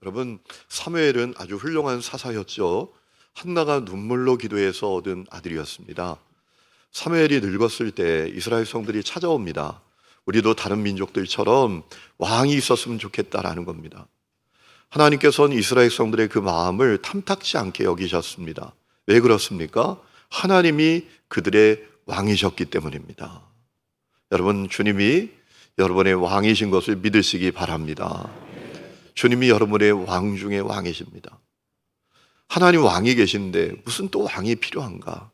여러분, 사무엘은 아주 훌륭한 사사였죠. 한나가 눈물로 기도해서 얻은 아들이었습니다. 사무엘이 늙었을 때 이스라엘 성들이 찾아옵니다. 우리도 다른 민족들처럼 왕이 있었으면 좋겠다라는 겁니다. 하나님께서는 이스라엘 성들의 그 마음을 탐탁치 않게 여기셨습니다. 왜 그렇습니까? 하나님이 그들의 왕이셨기 때문입니다. 여러분, 주님이 여러분의 왕이신 것을 믿으시기 바랍니다. 주님이 여러분의 왕 중에 왕이십니다. 하나님 왕이 계신데 무슨 또 왕이 필요한가?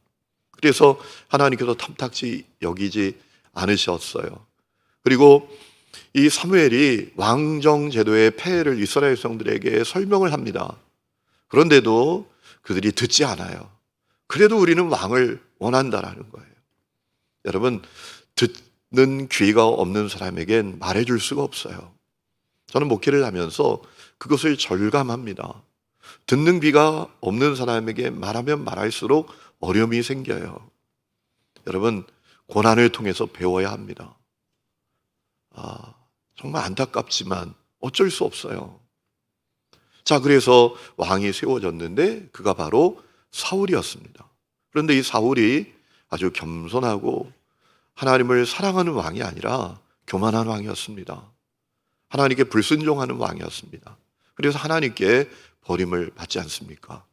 그래서 하나님께서 탐탁지 여기지 않으셨어요. 그리고 이 사무엘이 왕정 제도의 폐해를 이스라엘 백성들에게 설명을 합니다. 그런데도 그들이 듣지 않아요. 그래도 우리는 왕을 원한다라는 거예요. 여러분, 듣는 귀가 없는 사람에겐 말해줄 수가 없어요. 저는 목회를 하면서 그것을 절감합니다. 듣는 귀가 없는 사람에게 말하면 말할수록 어려움이 생겨요. 여러분, 고난을 통해서 배워야 합니다. 정말 안타깝지만 어쩔 수 없어요. 자, 그래서 왕이 세워졌는데 그가 바로 사울이었습니다. 그런데 이 사울이 아주 겸손하고 하나님을 사랑하는 왕이 아니라 교만한 왕이었습니다. 하나님께 불순종하는 왕이었습니다. 그래서 하나님께 버림을 받지 않습니까?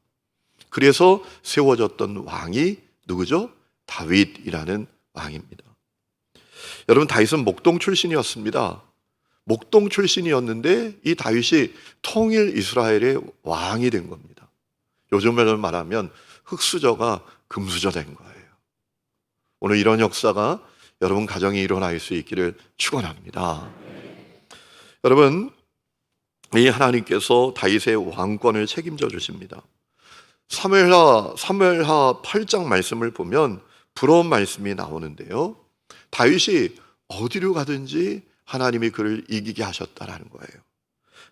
그래서 세워졌던 왕이 누구죠? 다윗이라는 왕입니다. 여러분, 다윗은 목동 출신이었습니다. 목동 출신이었는데 이 다윗이 통일 이스라엘의 왕이 된 겁니다. 요즘으로 말하면 흙수저가 금수저 된 거예요. 오늘 이런 역사가 여러분 가정에 일어날 수 있기를 축원합니다. 여러분, 이 하나님께서 다윗의 왕권을 책임져 주십니다. 사무엘하 8장 말씀을 보면 부러운 말씀이 나오는데요. 다윗이 어디로 가든지 하나님이 그를 이기게 하셨다라는 거예요.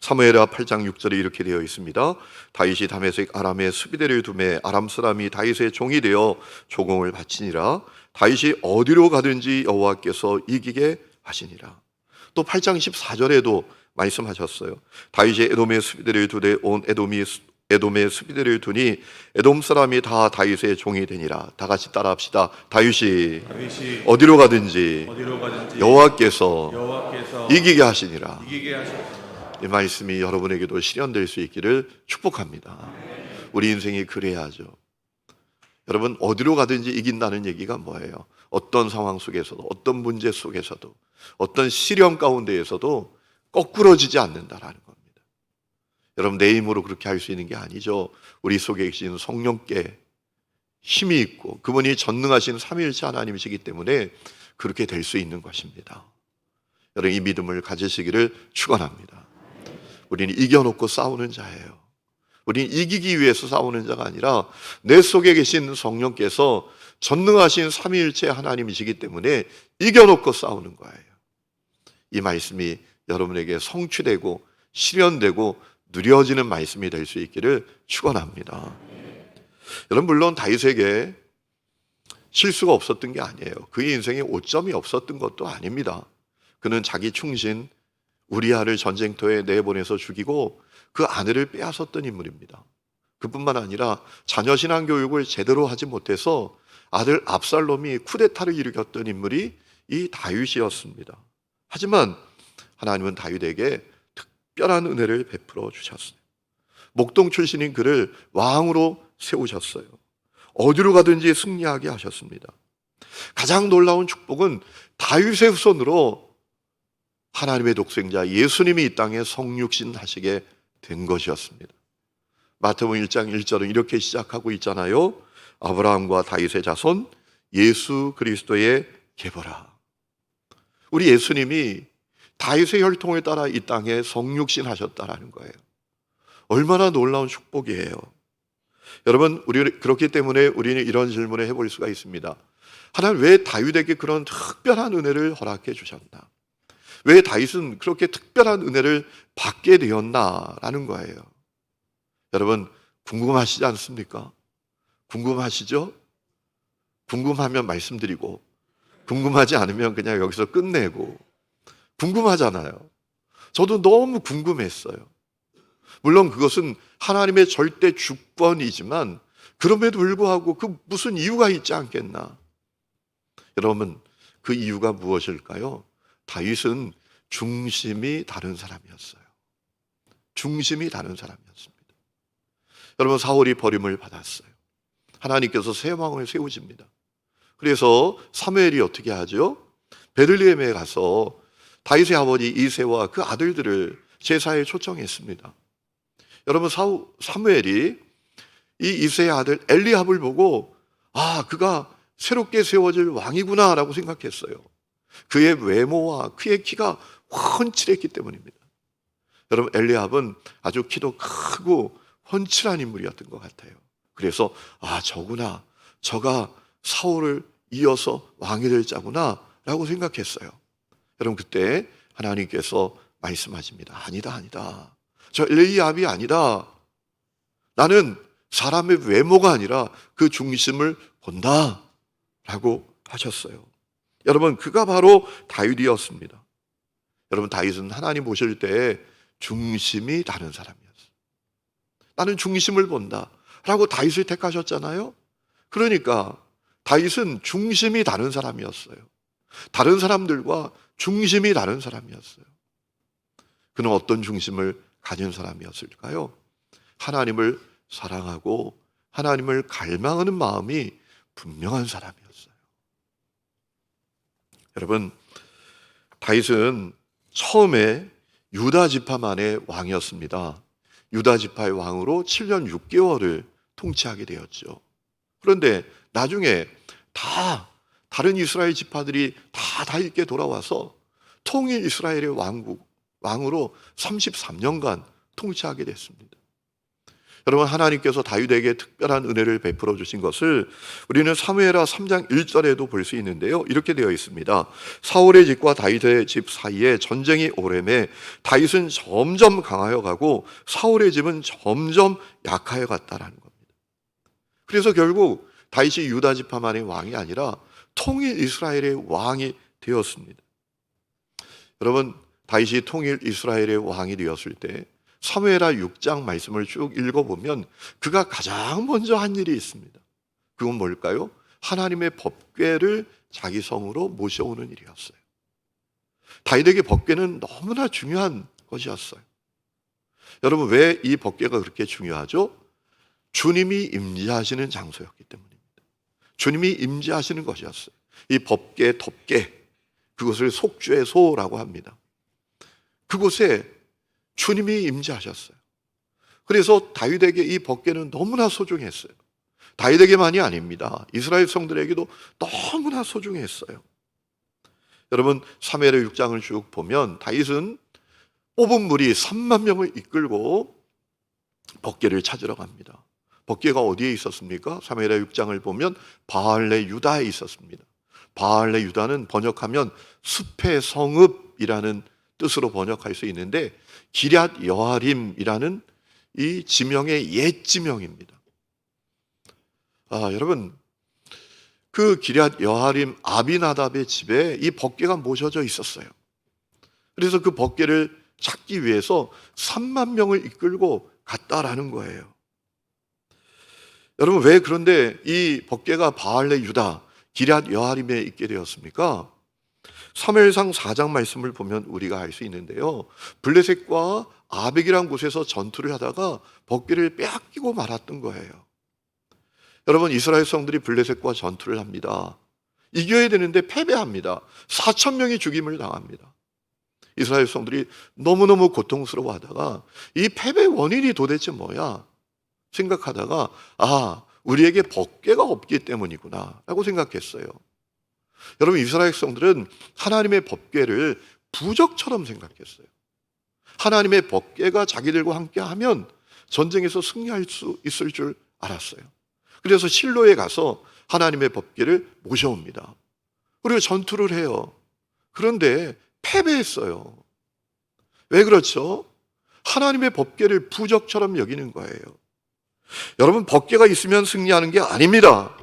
사무엘하 8장 6절에 이렇게 되어 있습니다. 다윗이 다메섹 아람에 수비대를 두매 아람 사람이 다윗의 종이 되어 조공을 바치니라. 다윗이 어디로 가든지 여호와께서 이기게 하시니라. 또 8장 14절에도 말씀하셨어요. 다윗이 에돔의 수비대를 두되 온 에돔의 수비대를 두니 에돔 사람이 다 다윗의 종이 되니라. 다 같이 따라합시다. 다윗이 어디로 가든지 여호와께서 이기게 하시니라. 이 말씀이 여러분에게도 실현될 수 있기를 축복합니다. 우리 인생이 그래야죠. 여러분, 어디로 가든지 이긴다는 얘기가 뭐예요? 어떤 상황 속에서도, 어떤 문제 속에서도, 어떤 시련 가운데에서도 거꾸러지지 않는다라는 겁니다. 여러분, 내 힘으로 그렇게 할 수 있는 게 아니죠. 우리 속에 계신 성령께 힘이 있고 그분이 전능하신 삼위일체 하나님이시기 때문에 그렇게 될 수 있는 것입니다. 여러분, 이 믿음을 가지시기를 축원합니다. 우리는 이겨놓고 싸우는 자예요. 우리는 이기기 위해서 싸우는 자가 아니라 내 속에 계신 성령께서 전능하신 삼위일체 하나님이시기 때문에 이겨놓고 싸우는 거예요. 이 말씀이 여러분에게 성취되고 실현되고 누려지는 말씀이 될 수 있기를 축원합니다. 여러분, 물론 다윗에게 실수가 없었던 게 아니에요. 그의 인생에 오점이 없었던 것도 아닙니다. 그는 자기 충신 우리아를 전쟁터에 내보내서 죽이고 그 아내를 빼앗았던 인물입니다. 그뿐만 아니라 자녀 신앙 교육을 제대로 하지 못해서 아들 압살롬이 쿠데타를 일으켰던 인물이 이 다윗이었습니다. 하지만 하나님은 다윗에게 특별한 은혜를 베풀어 주셨어요. 목동 출신인 그를 왕으로 세우셨어요. 어디로 가든지 승리하게 하셨습니다. 가장 놀라운 축복은 다윗의 후손으로 하나님의 독생자 예수님이 이 땅에 성육신 하시게 된 것이었습니다. 마태복음 1장 1절은 이렇게 시작하고 있잖아요. 아브라함과 다윗의 자손 예수 그리스도의 계보라. 우리 예수님이 다윗의 혈통을 따라 이 땅에 성육신 하셨다라는 거예요. 얼마나 놀라운 축복이에요. 여러분, 우리 그렇기 때문에 우리는 이런 질문을 해볼 수가 있습니다. 하나님, 왜 다윗에게 그런 특별한 은혜를 허락해 주셨나? 왜 다윗은 그렇게 특별한 은혜를 받게 되었나라는 거예요. 여러분, 궁금하시지 않습니까? 궁금하시죠? 궁금하면 말씀드리고 궁금하지 않으면 그냥 여기서 끝내고. 궁금하잖아요. 저도 너무 궁금했어요. 물론 그것은 하나님의 절대 주권이지만 그럼에도 불구하고 그 무슨 이유가 있지 않겠나? 여러분, 그 이유가 무엇일까요? 다윗은 중심이 다른 사람이었어요. 중심이 다른 사람이었습니다. 여러분, 사울이 버림을 받았어요. 하나님께서 새 왕을 세우십니다. 그래서 사무엘이 어떻게 하죠? 베들레헴에 가서 다윗의 아버지 이새와 그 아들들을 제사에 초청했습니다. 여러분, 사무엘이 이 이새의 아들 엘리압을 보고 그가 새롭게 세워질 왕이구나 라고 생각했어요. 그의 외모와 그의 키가 훤칠했기 때문입니다. 여러분, 엘리압은 아주 키도 크고 훤칠한 인물이었던 것 같아요. 그래서 저구나, 저가 사울을 이어서 왕이 될 자구나 라고 생각했어요. 여러분, 그때 하나님께서 말씀하십니다. 아니다. 저 엘리압이 아니다. 나는 사람의 외모가 아니라 그 중심을 본다 라고 하셨어요. 여러분, 그가 바로 다윗이었습니다. 여러분, 다윗은 하나님 보실 때 중심이 다른 사람이었어요. 나는 중심을 본다 라고 다윗을 택하셨잖아요. 그러니까 다윗은 중심이 다른 사람이었어요. 다른 사람들과 중심이 다른 사람이었어요. 그는 어떤 중심을 가진 사람이었을까요? 하나님을 사랑하고 하나님을 갈망하는 마음이 분명한 사람이었어요. 여러분, 다윗은 처음에 유다 지파만의 왕이었습니다. 유다 지파의 왕으로 7년 6개월을 통치하게 되었죠. 그런데 나중에 다른 이스라엘 지파들이 다 다윗께 돌아와서 통일 이스라엘의 왕으로 33년간 통치하게 됐습니다. 여러분, 하나님께서 다윗에게 특별한 은혜를 베풀어 주신 것을 우리는 사무엘하 3장 1절에도 볼 수 있는데요. 이렇게 되어 있습니다. 사울의 집과 다윗의 집 사이에 전쟁이 오래매 다윗은 점점 강하여 가고 사울의 집은 점점 약하여 갔다라는 겁니다. 그래서 결국 다윗이 유다 지파만의 왕이 아니라 통일 이스라엘의 왕이 되었습니다. 여러분, 다윗이 통일 이스라엘의 왕이 되었을 때 사무엘하 6장 말씀을 쭉 읽어보면 그가 가장 먼저 한 일이 있습니다. 그건 뭘까요? 하나님의 법궤를 자기 성으로 모셔오는 일이었어요. 다윗에게 법궤는 너무나 중요한 것이었어요. 여러분, 왜 이 법궤가 그렇게 중요하죠? 주님이 임재하시는 장소였기 때문입니다. 주님이 임재하시는 것이었어요. 이 법궤, 덮궤, 그것을 속죄의 소라고 합니다. 그곳에 주님이 임재하셨어요. 그래서 다윗에게 이 법궤는 너무나 소중했어요. 다윗에게만이 아닙니다. 이스라엘 성들에게도 너무나 소중했어요. 여러분, 사무엘하 6장을 쭉 보면 다윗은 뽑은 무리 3만 명을 이끌고 법궤를 찾으러 갑니다. 법궤가 어디에 있었습니까? 사무엘하 6장을 보면 바알레 유다에 있었습니다. 바알레 유다는 번역하면 숲의 성읍이라는 뜻으로 번역할 수 있는데 기럇 여아림이라는 이 지명의 옛 지명입니다. 여러분, 그 기럇 여아림 아비나답의 집에 이 법궤가 모셔져 있었어요. 그래서 그 법궤를 찾기 위해서 3만 명을 이끌고 갔다라는 거예요. 여러분, 왜 그런데 이 법궤가 바알레 유다 기럇 여아림에 있게 되었습니까? 사무엘상 4장 말씀을 보면 우리가 알 수 있는데요. 블레셋과 아벡이라는 곳에서 전투를 하다가 법궤를 빼앗기고 말았던 거예요. 여러분, 이스라엘 성들이 블레셋과 전투를 합니다. 이겨야 되는데 패배합니다. 4천 명이 죽임을 당합니다. 이스라엘 성들이 너무너무 고통스러워하다가 이 패배 원인이 도대체 뭐야? 생각하다가 우리에게 법궤가 없기 때문이구나 라고 생각했어요. 여러분, 이스라엘 성들은 하나님의 법궤를 부적처럼 생각했어요. 하나님의 법궤가 자기들과 함께하면 전쟁에서 승리할 수 있을 줄 알았어요. 그래서 실로에 가서 하나님의 법궤를 모셔옵니다. 그리고 전투를 해요. 그런데 패배했어요. 왜 그렇죠? 하나님의 법궤를 부적처럼 여기는 거예요. 여러분, 법궤가 있으면 승리하는 게 아닙니다.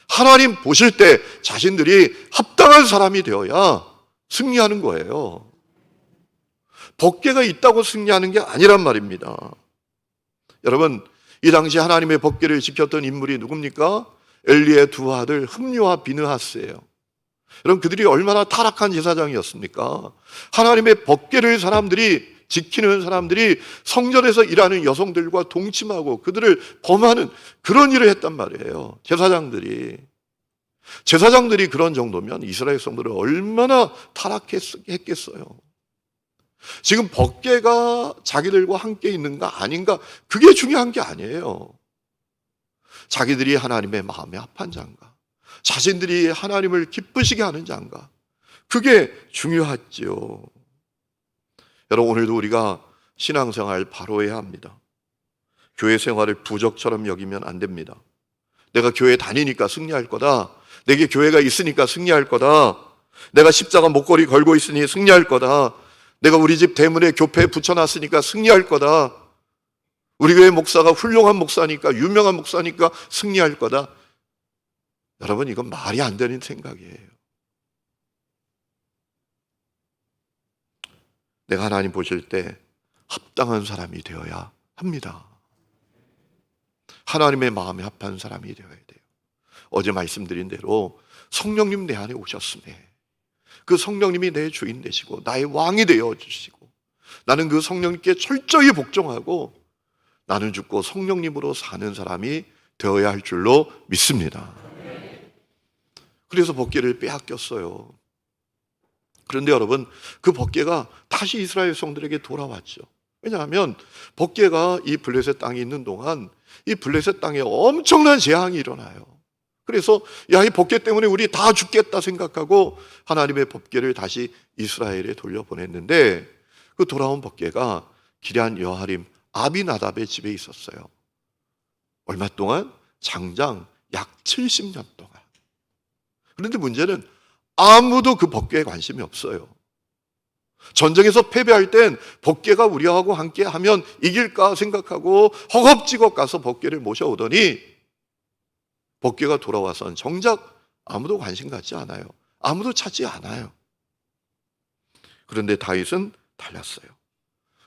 하나님 보실 때 자신들이 합당한 사람이 되어야 승리하는 거예요. 법궤가 있다고 승리하는 게 아니란 말입니다. 여러분, 이 당시 하나님의 법궤를 지켰던 인물이 누굽니까? 엘리의 두 아들 흠리와 비느하스예요. 여러분, 그들이 얼마나 타락한 제사장이었습니까? 하나님의 법궤를 지키는 사람들이 성전에서 일하는 여성들과 동침하고 그들을 범하는 그런 일을 했단 말이에요. 제사장들이 그런 정도면 이스라엘 성도를 얼마나 타락했겠어요. 지금 법궤가 자기들과 함께 있는가 아닌가, 그게 중요한 게 아니에요. 자기들이 하나님의 마음에 합한 자인가, 자신들이 하나님을 기쁘시게 하는 자인가, 그게 중요하지요. 여러분, 오늘도 우리가 신앙생활 바로 해야 합니다. 교회 생활을 부적처럼 여기면 안 됩니다. 내가 교회 다니니까 승리할 거다, 내게 교회가 있으니까 승리할 거다, 내가 십자가 목걸이 걸고 있으니 승리할 거다, 내가 우리 집 대문에 교패 붙여놨으니까 승리할 거다, 우리 교회 목사가 훌륭한 목사니까, 유명한 목사니까 승리할 거다. 여러분, 이건 말이 안 되는 생각이에요. 내가 하나님 보실 때 합당한 사람이 되어야 합니다. 하나님의 마음에 합한 사람이 되어야 돼요. 어제 말씀드린 대로 성령님 내 안에 오셨음에 그 성령님이 내 주인 되시고 나의 왕이 되어 주시고, 나는 그 성령님께 철저히 복종하고 나는 죽고 성령님으로 사는 사람이 되어야 할 줄로 믿습니다. 그래서 법궤를 빼앗겼어요. 그런데 여러분, 그 법궤가 다시 이스라엘 성들에게 돌아왔죠. 왜냐하면 법궤가 이 블레셋 땅에 있는 동안 이 블레셋 땅에 엄청난 재앙이 일어나요. 그래서 야, 이 법궤 때문에 우리 다 죽겠다 생각하고 하나님의 법궤를 다시 이스라엘에 돌려보냈는데, 그 돌아온 법궤가 기럇 여하림 아비나답의 집에 있었어요. 얼마 동안? 장장 약 70년 동안. 그런데 문제는 아무도 그 법궤에 관심이 없어요. 전쟁에서 패배할 땐 법궤가 우리하고 함께 하면 이길까 생각하고 허겁지겁 가서 법궤를 모셔오더니 법궤가 돌아와서는 정작 아무도 관심 갖지 않아요. 아무도 찾지 않아요. 그런데 다윗은 달랐어요.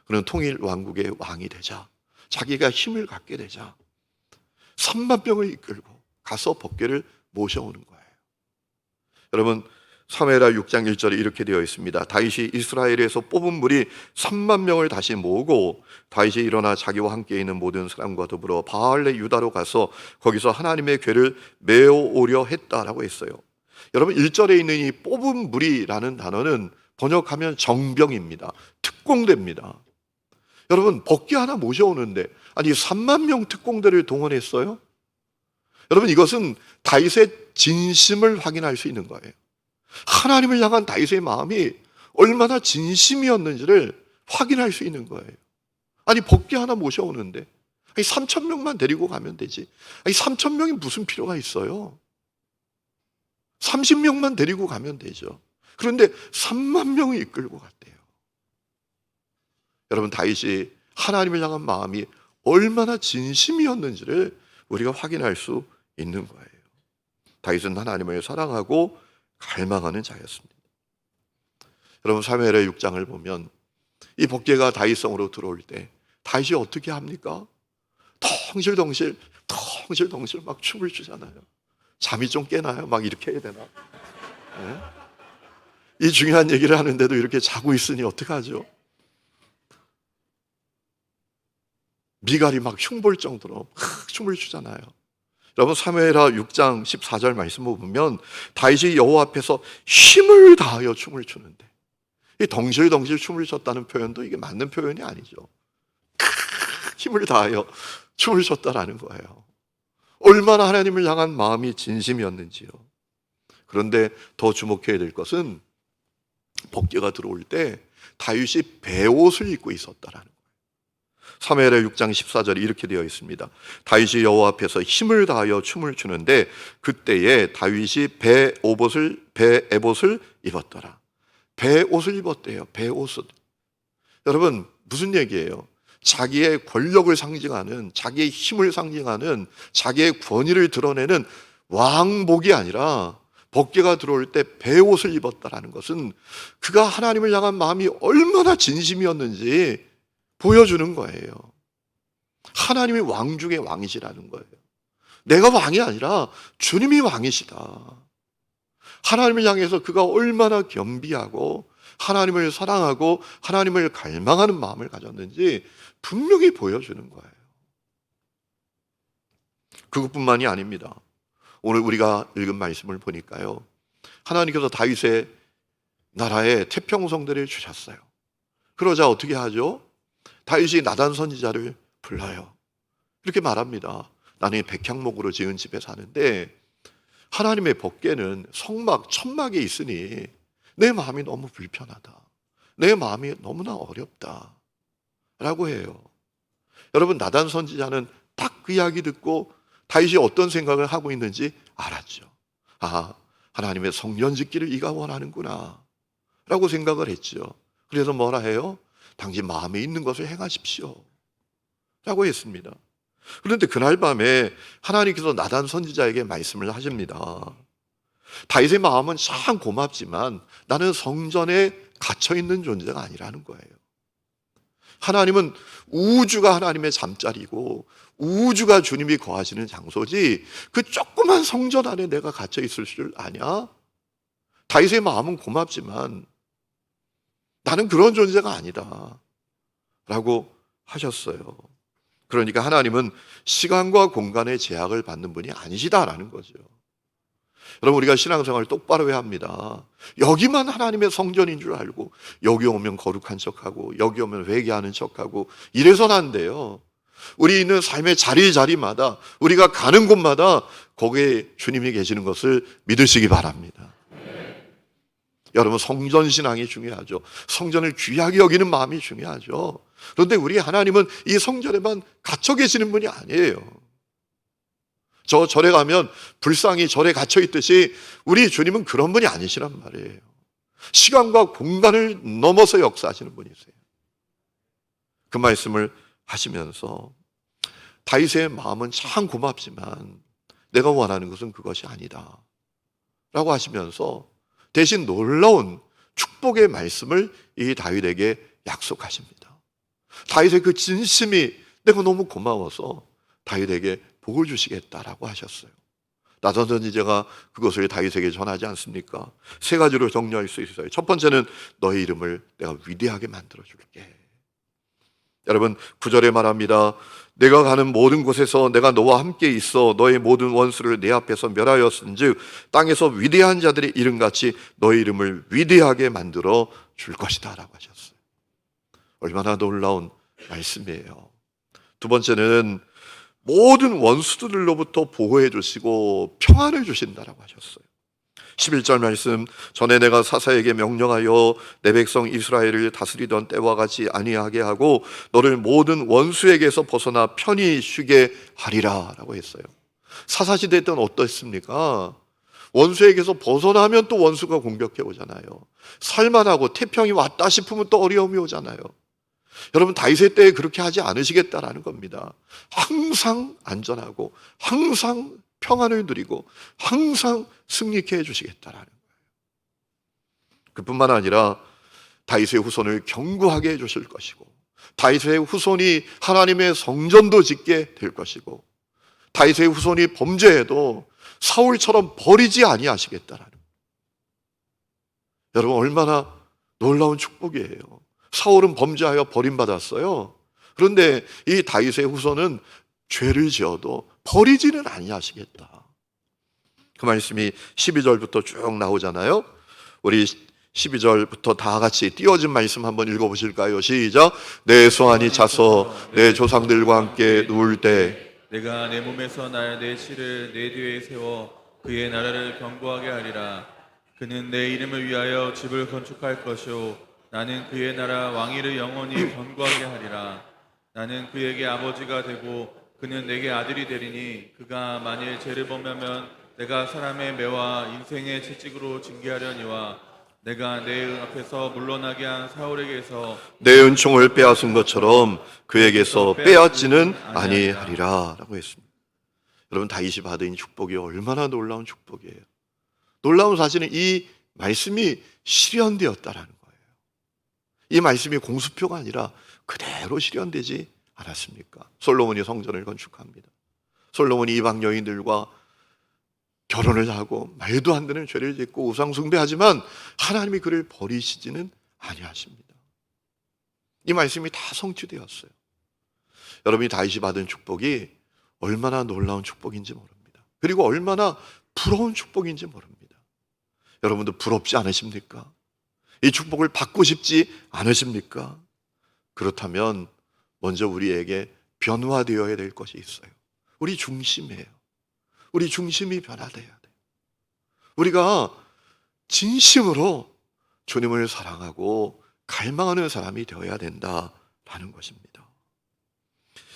그는 통일 왕국의 왕이 되자, 자기가 힘을 갖게 되자 3만 명을 이끌고 가서 법궤를 모셔오는 거예요. 여러분, 사무엘하 6장 1절에 이렇게 되어 있습니다. 다윗이 이스라엘에서 뽑은 무리 3만 명을 다시 모으고 다윗이 일어나 자기와 함께 있는 모든 사람과 더불어 바알레 유다로 가서 거기서 하나님의 궤를 메어오려 했다라고 했어요. 여러분, 1절에 있는 이 뽑은 무리라는 단어는 번역하면 정병입니다. 특공대입니다. 여러분, 법궤 하나 모셔오는데 아니 3만 명 특공대를 동원했어요? 여러분, 이것은 다윗의 진심을 확인할 수 있는 거예요. 하나님을 향한 다윗의 마음이 얼마나 진심이었는지를 확인할 수 있는 거예요. 아니, 법궤 하나 모셔오는데 아니 3천 명만 데리고 가면 되지. 아니 3천 명이 무슨 필요가 있어요? 30명만 데리고 가면 되죠. 그런데 3만 명을 이끌고 갔대요. 여러분, 다윗이 하나님을 향한 마음이 얼마나 진심이었는지를 우리가 확인할 수 있는 거예요. 다윗은 하나님을 사랑하고 갈망하는 자였습니다. 여러분, 사무엘하 6장을 보면 이 법궤가 다윗성으로 들어올 때 다윗이 어떻게 합니까? 덩실덩실 막 춤을 추잖아요. 잠이 좀 깨나요? 막 이렇게 해야 되나? 네? 이 중요한 얘기를 하는데도 이렇게 자고 있으니 어떡하죠? 미갈이 막 흉볼 정도로 막 춤을 추잖아요. 여러분, 사무엘하 6장 14절 말씀을 보면 다윗이 여호와 앞에서 힘을 다하여 춤을 추는데, 이 덩실덩실 춤을 췄다는 표현도 이게 맞는 표현이 아니죠. 힘을 다하여 춤을 췄다라는 거예요. 얼마나 하나님을 향한 마음이 진심이었는지요. 그런데 더 주목해야 될 것은 법궤가 들어올 때 다윗이 베옷을 입고 있었다라는 거예요. 사무엘하 6장 14절에 이렇게 되어 있습니다. 다윗이 여호와 앞에서 힘을 다하여 춤을 추는데 그때에 다윗이 베에봇을 입었더라. 베옷을 입었대요. 베옷을. 여러분, 무슨 얘기예요? 자기의 권력을 상징하는, 자기의 힘을 상징하는, 자기의 권위를 드러내는 왕복이 아니라 법궤가 들어올 때 베옷을 입었다라는 것은 그가 하나님을 향한 마음이 얼마나 진심이었는지 보여주는 거예요. 하나님이 왕 중의 왕이시라는 거예요. 내가 왕이 아니라 주님이 왕이시다. 하나님을 향해서 그가 얼마나 겸비하고 하나님을 사랑하고 하나님을 갈망하는 마음을 가졌는지 분명히 보여주는 거예요. 그것뿐만이 아닙니다. 오늘 우리가 읽은 말씀을 보니까요, 하나님께서 다윗의 나라에 태평성대를 주셨어요. 그러자 어떻게 하죠? 다윗이 나단 선지자를 불러요. 이렇게 말합니다. 나는 백향목으로 지은 집에 사는데 하나님의 법궤는 성막, 천막에 있으니 내 마음이 너무 불편하다. 내 마음이 너무나 어렵다. 라고 해요. 여러분, 나단 선지자는 딱 그 이야기 듣고 다윗이 어떤 생각을 하고 있는지 알았죠. 아, 하나님의 성전 짓기를 이가 원하는구나 라고 생각을 했죠. 그래서 뭐라 해요? 당신 마음에 있는 것을 행하십시오 라고 했습니다. 그런데 그날 밤에 하나님께서 나단 선지자에게 말씀을 하십니다. 다윗의 마음은 참 고맙지만 나는 성전에 갇혀있는 존재가 아니라는 거예요. 하나님은 우주가 하나님의 잠자리고 우주가 주님이 거하시는 장소지 그 조그만 성전 안에 내가 갇혀 있을 줄 아냐? 다윗의 마음은 고맙지만 나는 그런 존재가 아니다 라고 하셨어요. 그러니까 하나님은 시간과 공간의 제약을 받는 분이 아니시다라는 거죠. 여러분, 우리가 신앙생활을 똑바로 해야 합니다. 여기만 하나님의 성전인 줄 알고 여기 오면 거룩한 척하고 여기 오면 회개하는 척하고 이래서는 안 돼요. 우리 있는 삶의 자리마다 우리가 가는 곳마다 거기에 주님이 계시는 것을 믿으시기 바랍니다. 여러분, 성전 신앙이 중요하죠. 성전을 귀하게 여기는 마음이 중요하죠. 그런데 우리 하나님은 이 성전에만 갇혀 계시는 분이 아니에요. 저 절에 가면 불상이 절에 갇혀 있듯이 우리 주님은 그런 분이 아니시란 말이에요. 시간과 공간을 넘어서 역사하시는 분이세요. 그 말씀을 하시면서 다윗의 마음은 참 고맙지만 내가 원하는 것은 그것이 아니다 라고 하시면서 대신 놀라운 축복의 말씀을 이 다윗에게 약속하십니다. 다윗의 그 진심이 내가 너무 고마워서 다윗에게 복을 주시겠다라고 하셨어요. 나단 선지자가 그것을 다윗에게 전하지 않습니까? 세 가지로 정리할 수 있어요. 첫 번째는 너의 이름을 내가 위대하게 만들어 줄게. 여러분, 9절에 말합니다. 내가 가는 모든 곳에서 내가 너와 함께 있어 너의 모든 원수를 내 앞에서 멸하였은즉 땅에서 위대한 자들의 이름같이 너의 이름을 위대하게 만들어 줄 것이다 라고 하셨어요. 얼마나 놀라운 말씀이에요. 두 번째는 모든 원수들로부터 보호해 주시고 평안을 주신다라고 하셨어요. 11절 말씀, 전에 내가 사사에게 명령하여 내 백성 이스라엘을 다스리던 때와 같이 아니하게 하고 너를 모든 원수에게서 벗어나 편히 쉬게 하리라 라고 했어요. 사사시대 때는 어떻습니까? 원수에게서 벗어나면 또 원수가 공격해 오잖아요. 살만하고 태평이 왔다 싶으면 또 어려움이 오잖아요. 여러분, 다윗의 때에 그렇게 하지 않으시겠다라는 겁니다. 항상 안전하고 항상 평안을 누리고 항상 승리케 해주시겠다라는 거예요. 그뿐만 아니라 다윗의 후손을 견고하게 해주실 것이고 다윗의 후손이 하나님의 성전도 짓게 될 것이고 다윗의 후손이 범죄해도 사울처럼 버리지 아니하시겠다라는 거예요. 여러분, 얼마나 놀라운 축복이에요. 사울은 범죄하여 버림받았어요. 그런데 이 다윗의 후손은 죄를 지어도 버리지는 아니하시겠다. 그 말씀이 12절부터 쭉 나오잖아요. 우리 12절부터 다 같이 띄어진 말씀 한번 읽어보실까요? 시작. 내 소환이 차서 내 조상들과 함께 누울 때 내가 내 몸에서 내 씨를 내 뒤에 세워 그의 나라를 견고하게 하리라. 그는 내 이름을 위하여 집을 건축할 것이요 나는 그의 나라 왕위를 영원히 견고하게 하리라. 나는 그에게 아버지가 되고 그는 내게 아들이 되리니 그가 만일 죄를 범하면 내가 사람의 매와 인생의 채찍으로 징계하려니와 내가 내 앞에서 물러나게 한 사울에게서 내 은총을 빼앗은 것처럼 그에게서 빼앗지는 아니하리라 라고 했습니다. 여러분, 다윗이 받은 축복이 얼마나 놀라운 축복이에요. 놀라운 사실은 이 말씀이 실현되었다라는 거예요. 이 말씀이 공수표가 아니라 그대로 실현되지 않았습니까? 솔로몬이 성전을 건축합니다. 솔로몬이 이방 여인들과 결혼을 하고 말도 안 되는 죄를 짓고 우상 숭배하지만 하나님이 그를 버리시지는 아니하십니다. 이 말씀이 다 성취되었어요. 여러분이 다윗이 받은 축복이 얼마나 놀라운 축복인지 모릅니다. 그리고 얼마나 부러운 축복인지 모릅니다. 여러분도 부럽지 않으십니까? 이 축복을 받고 싶지 않으십니까? 그렇다면 먼저 우리에게 변화되어야 될 것이 있어요. 우리 중심이에요. 우리 중심이 변화되어야 돼요. 우리가 진심으로 주님을 사랑하고 갈망하는 사람이 되어야 된다라는 것입니다.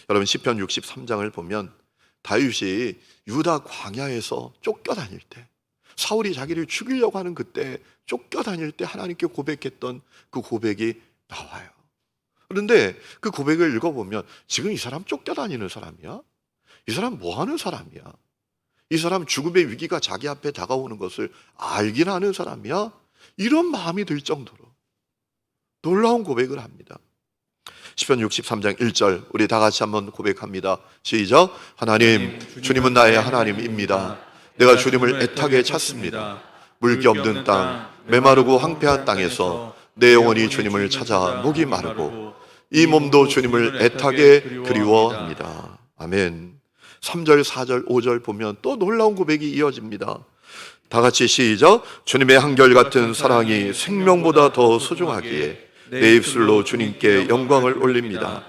여러분 시편 63장을 보면 다윗이 유다 광야에서 쫓겨다닐 때, 사울이 자기를 죽이려고 하는 그때 쫓겨다닐 때 하나님께 고백했던 그 고백이 나와요. 그런데 그 고백을 읽어보면 지금 이 사람 쫓겨다니는 사람이야? 이 사람 뭐 하는 사람이야? 이 사람 죽음의 위기가 자기 앞에 다가오는 것을 알긴 하는 사람이야? 이런 마음이 들 정도로 놀라운 고백을 합니다. 시편 63장 1절 우리 다 같이 한번 고백합니다. 시작. 하나님, 주님은 나의 하나님입니다. 내가 주님을 애타게 찾습니다. 물기 없는 땅, 메마르고 황폐한 땅에서 내 영혼이 주님을 찾아 목이 마르고 이 몸도 주님을 애타게 그리워합니다. 아멘. 3절, 4절, 5절 보면 또 놀라운 고백이 이어집니다. 다 같이 시작. 주님의 한결같은 사랑이 생명보다 더 소중하기에 내 입술로 주님께 영광을 올립니다.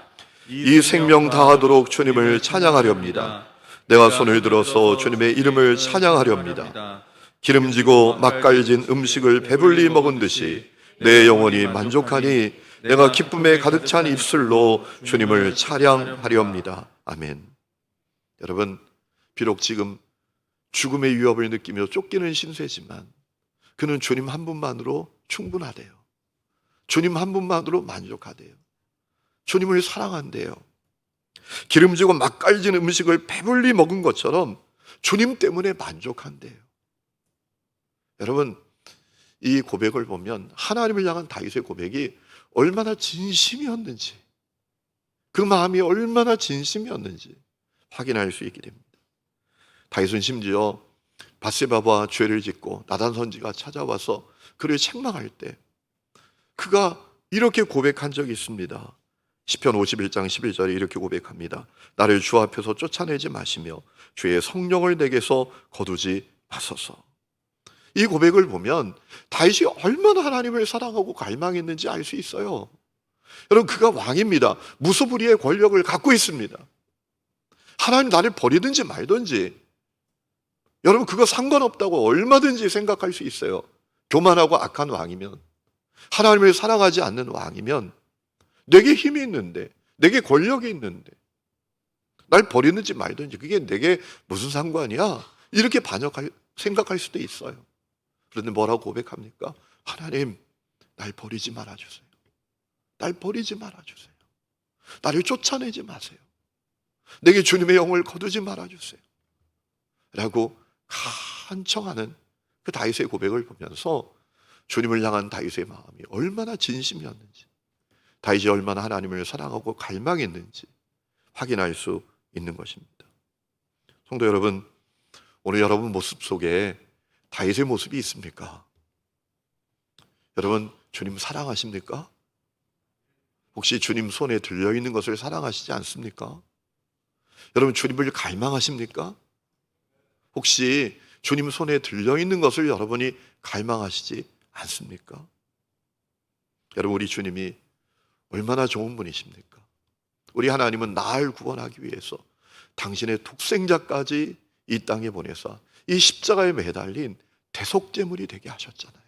이 생명 다하도록 주님을 찬양하렵니다. 내가 손을 들어서 주님의 이름을 찬양하렵니다. 기름지고 맛깔진 음식을 배불리 먹은 듯이 내 영혼이 만족하니 내가 기쁨에 가득 찬 입술로 주님을 찬양하렵니다. 아멘. 여러분, 비록 지금 죽음의 위협을 느끼며 쫓기는 신세지만 그는 주님 한 분만으로 충분하대요. 주님 한 분만으로 만족하대요. 주님을 사랑한대요. 기름지고 맛깔진 음식을 배불리 먹은 것처럼 주님 때문에 만족한대요. 여러분, 이 고백을 보면 하나님을 향한 다윗의 고백이 얼마나 진심이었는지, 그 마음이 얼마나 진심이었는지 확인할 수 있게 됩니다. 다윗은 심지어 밧세바와 죄를 짓고 나단 선지가 찾아와서 그를 책망할 때 그가 이렇게 고백한 적이 있습니다. 시편 51장 11절에 이렇게 고백합니다. 나를 주 앞에서 쫓아내지 마시며 주의 성령을 내게서 거두지 마소서. 이 고백을 보면 다윗이 얼마나 하나님을 사랑하고 갈망했는지 알 수 있어요. 여러분, 그가 왕입니다. 무소불위의 권력을 갖고 있습니다. 하나님 나를 버리든지 말든지 여러분 그거 상관없다고 얼마든지 생각할 수 있어요. 교만하고 악한 왕이면, 하나님을 사랑하지 않는 왕이면 내게 힘이 있는데, 내게 권력이 있는데 날 버리든지 말든지 그게 내게 무슨 상관이야? 이렇게 생각할 수도 있어요. 그런데 뭐라고 고백합니까? 하나님, 날 버리지 말아주세요. 날 버리지 말아주세요. 나를 쫓아내지 마세요. 내게 주님의 영을 거두지 말아주세요. 라고 간청하는 그 다윗의 고백을 보면서 주님을 향한 다윗의 마음이 얼마나 진심이었는지, 다윗이 얼마나 하나님을 사랑하고 갈망했는지 확인할 수 있는 것입니다. 성도 여러분, 오늘 여러분 모습 속에 다윗의 모습이 있습니까? 여러분, 주님 사랑하십니까? 혹시 주님 손에 들려있는 것을 사랑하시지 않습니까? 여러분, 주님을 갈망하십니까? 혹시 주님 손에 들려있는 것을 여러분이 갈망하시지 않습니까? 여러분, 우리 주님이 얼마나 좋은 분이십니까? 우리 하나님은 나를 구원하기 위해서 당신의 독생자까지 이 땅에 보내서 이 십자가에 매달린 대속제물이 되게 하셨잖아요.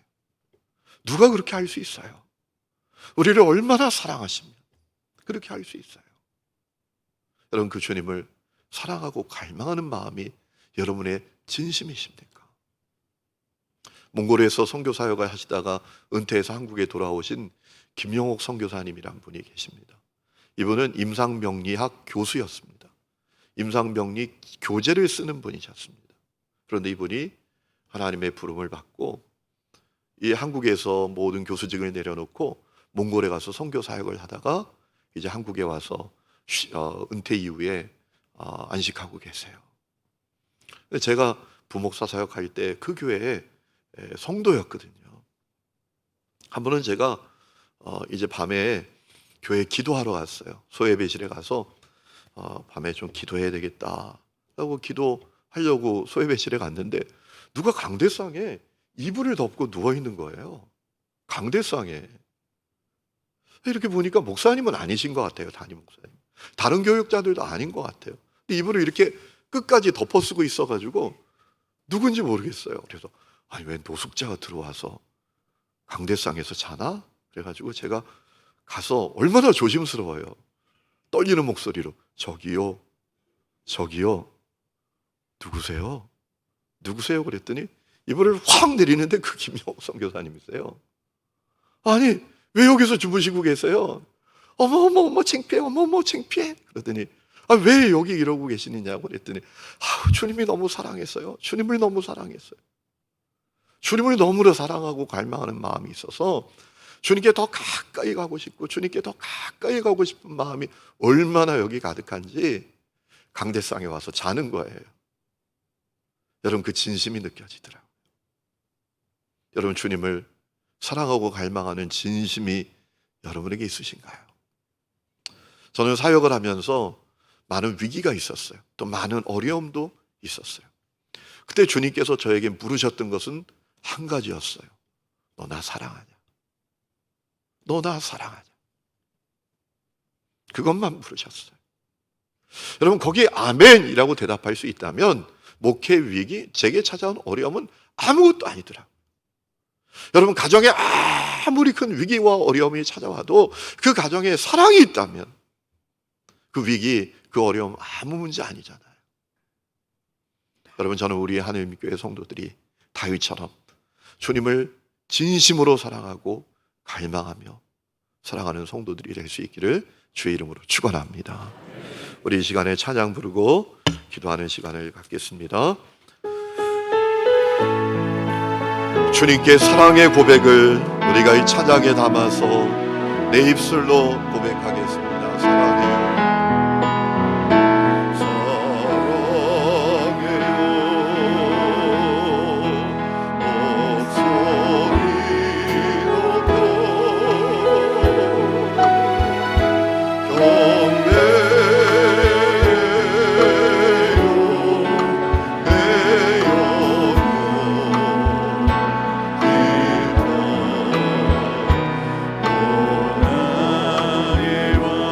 누가 그렇게 할 수 있어요? 우리를 얼마나 사랑하시면 그렇게 할 수 있어요. 여러분, 그 주님을 사랑하고 갈망하는 마음이 여러분의 진심이십니까? 몽골에서 선교 사역을 하시다가 은퇴해서 한국에 돌아오신 김영옥 선교사님이란 분이 계십니다. 이분은 임상병리학 교수였습니다. 임상병리 교재를 쓰는 분이셨습니다. 그런데 이분이 하나님의 부름을 받고 이 한국에서 모든 교수직을 내려놓고 몽골에 가서 선교 사역을 하다가 이제 한국에 와서 은퇴 이후에 안식하고 계세요. 근데 제가 부목사 사역할 때 그 교회에 성도였거든요. 한 번은 제가 이제 밤에 교회 기도하러 갔어요. 소예배실에 가서 밤에 좀 기도해야 되겠다 하고 기도하려고 소예배실에 갔는데 누가 강대상에 이불을 덮고 누워 있는 거예요. 강대상에. 이렇게 보니까 목사님은 아니신 것 같아요. 담임 목사님. 다른 교육자들도 아닌 것 같아요. 근데 이불을 이렇게 끝까지 덮어 쓰고 있어가지고 누군지 모르겠어요. 그래서 아니 왜 노숙자가 들어와서 강대상에서 자나? 그래가지고 제가 가서 얼마나 조심스러워요. 떨리는 목소리로 저기요, 저기요, 누구세요? 누구세요? 그랬더니 이불을 확 내리는데 그 김영호 선교사님이세요. 아니 왜 여기서 주무시고 계세요? 어머 창피해, 어머 창피해. 그러더니 왜 여기 이러고 계시느냐고 그랬더니 주님이 너무 사랑했어요. 주님을 너무 사랑했어요. 주님을 너무나 사랑하고 갈망하는 마음이 있어서 주님께 더 가까이 가고 싶고 주님께 더 가까이 가고 싶은 마음이 얼마나 여기 가득한지 강대상에 와서 자는 거예요. 여러분 그 진심이 느껴지더라고요. 여러분 주님을 사랑하고 갈망하는 진심이 여러분에게 있으신가요? 저는 사역을 하면서 많은 위기가 있었어요. 또 많은 어려움도 있었어요. 그때 주님께서 저에게 물으셨던 것은 한 가지였어요. 너 나 사랑하냐? 너 나 사랑하냐? 그것만 물으셨어요. 여러분 거기에 아멘이라고 대답할 수 있다면 목회 위기, 제게 찾아온 어려움은 아무것도 아니더라고요. 여러분 가정에 아무리 큰 위기와 어려움이 찾아와도 그 가정에 사랑이 있다면 그 위기, 그 어려움 아무 문제 아니잖아요. 여러분 저는 우리 하나님교회 성도들이 다윗처럼 주님을 진심으로 사랑하고 갈망하며 사랑하는 성도들이 될 수 있기를 주의 이름으로 축원합니다. 우리 이 시간에 찬양 부르고 기도하는 시간을 갖겠습니다. 주님께 사랑의 고백을 우리가 이 찬양에 담아서 내 입술로 고백하겠습니다. 사랑해요. 나의 왕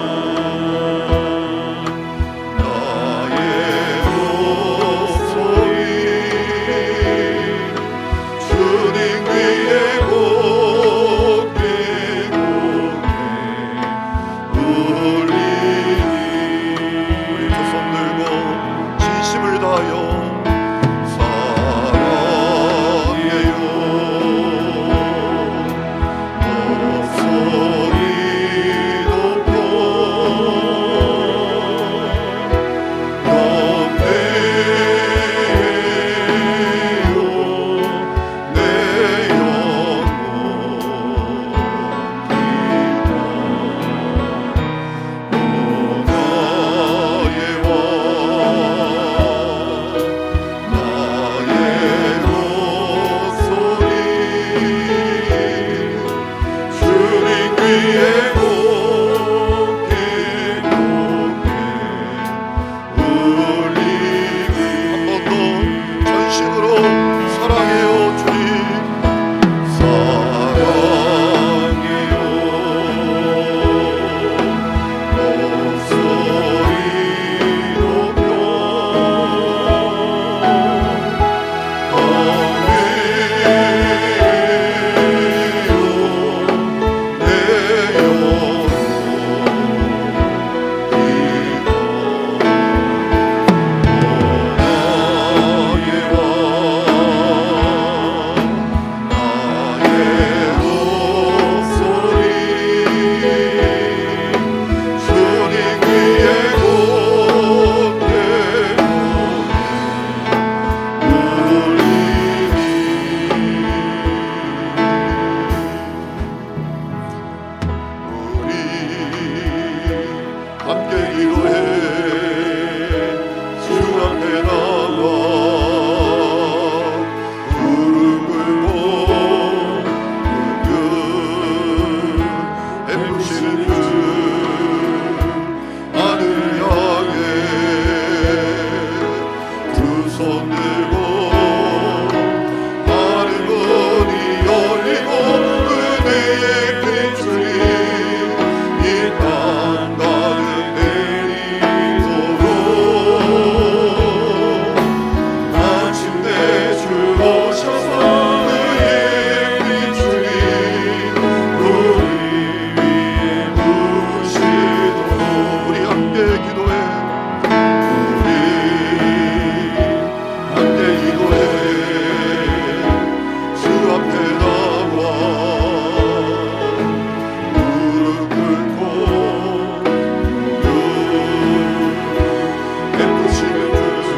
베푸시는 주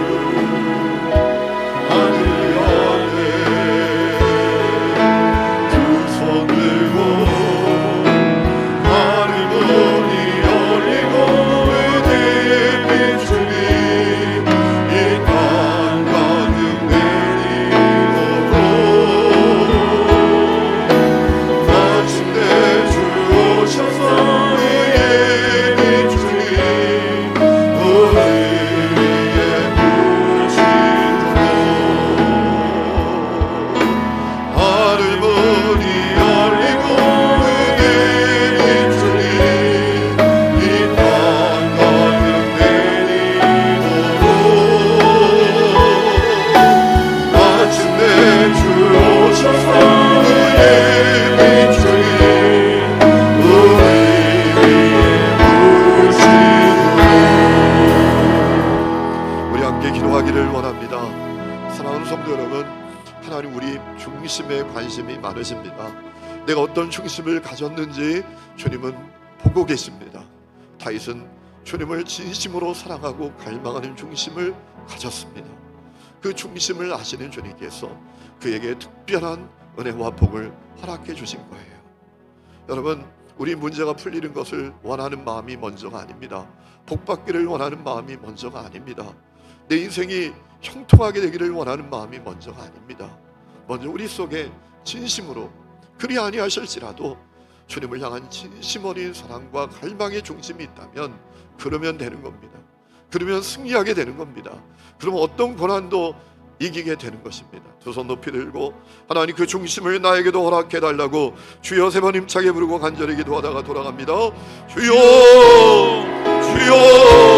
하늘 아래 두 손 들고 하늘문이 열리고 은혜의 빛줄이 이 땅 가득 내리도록 마침내 주 오셔서 의의 빛줄이 우리 위에 부으시도록 하늘문이 열리고 은혜의 빛줄이 이 땅 가득 내리도록 마침내 주 오셔서 의의 빛줄이 우리 위에 부으시도록 우리 함께 기도하기를 원합니다. 사랑하는 성도 여러분, 하나님 우리 중심에 관심이 많으십니다. 내가 어떤 중심을 가졌는지 주님은 보고 계십니다. 다윗은 주님을 진심으로 사랑하고 갈망하는 중심을 가졌습니다. 그 중심을 아시는 주님께서 그에게 특별한 은혜와 복을 허락해 주신 거예요. 여러분, 우리 문제가 풀리는 것을 원하는 마음이 먼저가 아닙니다. 복 받기를 원하는 마음이 먼저가 아닙니다. 내 인생이 형통하게 되기를 원하는 마음이 먼저가 아닙니다. 먼저 우리 속에 진심으로, 그리 아니하실지라도 주님을 향한 진심 어린 사랑과 갈망의 중심이 있다면 그러면 되는 겁니다. 그러면 승리하게 되는 겁니다. 그러면 어떤 고난도 이기게 되는 것입니다. 두 손 높이 들고 하나님 그 중심을 나에게도 허락해 달라고 주여 세 번 힘차게 부르고 간절히 기도하다가 돌아갑니다. 주여, 주여.